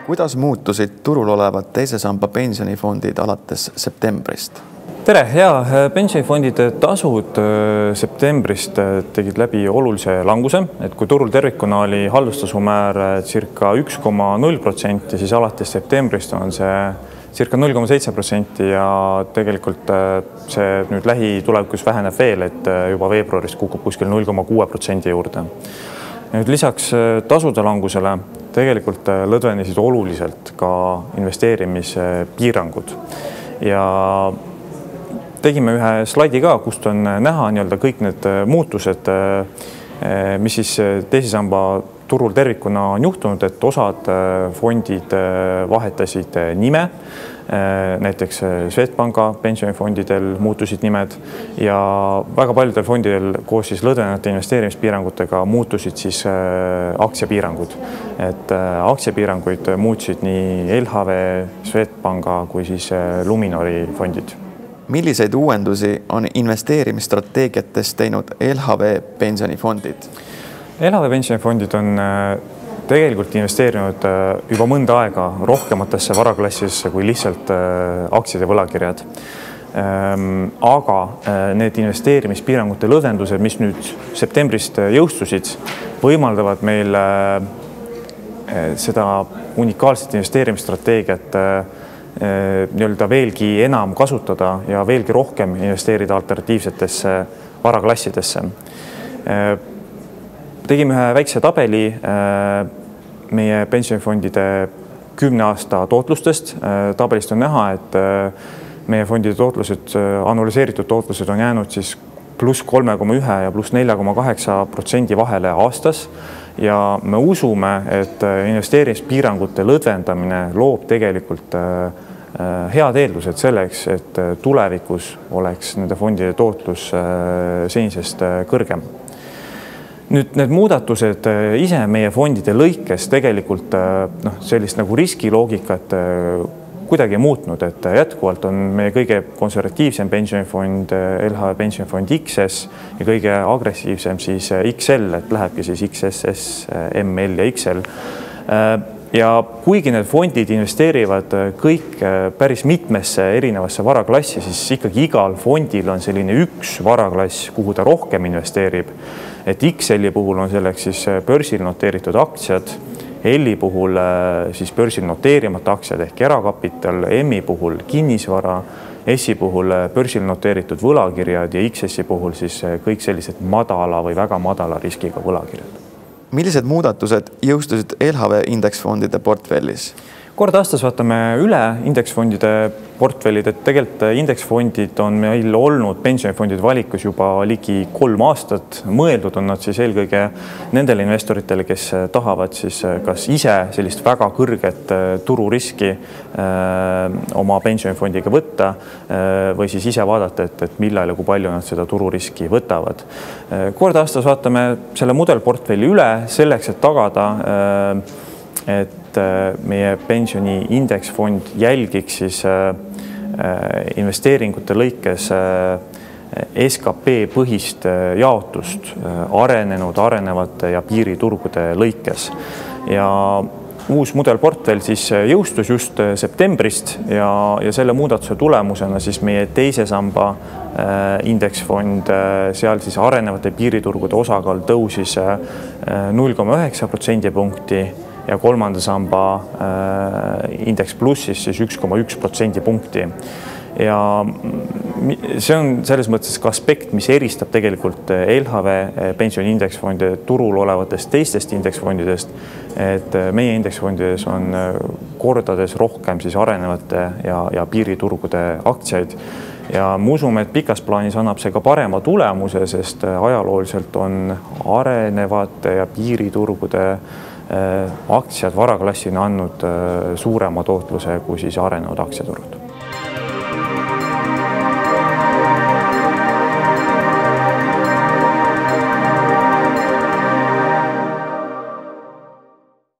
Kuidas muutusid turul olevad teise samba pensionifondid alates septembrist? Tere! Pensionifondide tasud septembrist tegid läbi olulise languse, et kui turul tervikuna oli haldustasumäär circa 1,0%, siis alates septembrist on see circa 0,7% ja tegelikult see nüüd lähitulevikus väheneb veel, et juba veebruarist kukub kuskil 0,6% juurde. Nüüd lisaks tasude langusele tegelikult lõdvenesid oluliselt ka investeerimispiirangud ja tegime ühe slaidi ka, kust on näha kõik need muutused, mis siis teise samba turul tervikuna on juhtunud, et osad fondid vahetasid nime, näiteks Swedbanka pensionifondidel muutusid nimed ja väga paljudel fondidel koos siis lõdvenevate investeerimispiirangutega muutusid siis aktsiapiirangud. Et aktsiapiiranguid muutsid nii LHV, Swedbanka kui siis Luminori fondid. Milliseid uuendusi on investeerimisstrateegiates teinud LHV pensionifondid? LHV pensionifondid on tegelikult investeerinud juba mõnda aega rohkematesse varaklassidesse kui lihtsalt aktsiad ja võlakirjad. Aga need investeerimispiirangute lõdvendused, mis nüüd septembrist jõustusid, võimaldavad meil seda unikaalset investeerimisstrateegiat veelgi enam kasutada ja veelgi rohkem investeerida alternatiivsetesse varaklassidesse. Tegime ühe väikse tabeli meie pensionifondide 10 aasta tootlustest. Tabelist on näha, et meie fondide tootlused, annualiseeritud tootlused on jäänud siis pluss 3,1 ja pluss 4,8% vahele aastas. Ja me usume, et investeerimispiirangute lõdvendamine loob tegelikult head eeldused selleks, et tulevikus oleks nende fondide tootlus senisest kõrgem. Nüüd need muudatused ise meie fondide lõikes tegelikult sellist nagu riskiloogikat kuidagi muutnud, et jätkuvalt on meie kõige konservatiivsem pensionifond LHV pensionifond XS ja kõige agressiivsem siis XL, et lähebki siis XSS, ML ja XL. Ja kuigi need fondid investeerivad kõik päris mitmesse erinevasse varaklassi, siis ikkagi igal fondil on selline üks varaklass, kuhu ta rohkem investeerib. Et XL-i puhul on selleks siis börsil noteeritud aktsiad, L-i puhul siis börsil noteerimata aktsiad ehk erakapital, M-i puhul kinnisvara, S-i puhul börsil noteeritud võlakirjad ja XS-i puhul siis kõik sellised madala või väga madala riskiga võlakirjad. Millised muudatused jõustusid LHV indeksfondide portfellis? Kord aastas vaatame üle indeksfondide portfellid, et tegelikult indeksfondid on meil olnud pensionifondide valikus juba ligi 3 aastat. Mõeldud on nad siis eelkõige nendele investoritele, kes tahavad siis kas ise sellist väga kõrget tururiski oma pensionifondiga võtta või siis ise vaadata, et millal ja kui palju nad seda tururiski võtavad. Kord aastas vaatame selle mudelportfelli üle selleks, et tagada, et meie pensioni indeksfond jälgiks siis investeeringute lõikes SKP põhist jaotust arenenud, arenevate ja piiriturgude lõikes. Ja uus mudelportfell siis jõustus just septembrist ja selle muudatuse tulemusena siis meie teise samba indeksfond, seal siis arenevate piiriturgude osakaal tõusis 0,9% punkti ja kolmanda samba indeks plussis siis 1,1% punkti. Ja see on selles mõttes ka aspekt, mis eristab tegelikult LHV pensioni indeksfonde turul olevatest teistest indeksfondidest, et meie indeksfondides on kordades rohkem siis arenevate ja piiriturgude aktsiaid. Ja me usume, et pikas plaanis annab see ka parema tulemuse, sest ajalooliselt on arenevate ja piiriturgude aktsiad varaklassina andnud suurema tootluse kui siis arenenud aktsiaturud.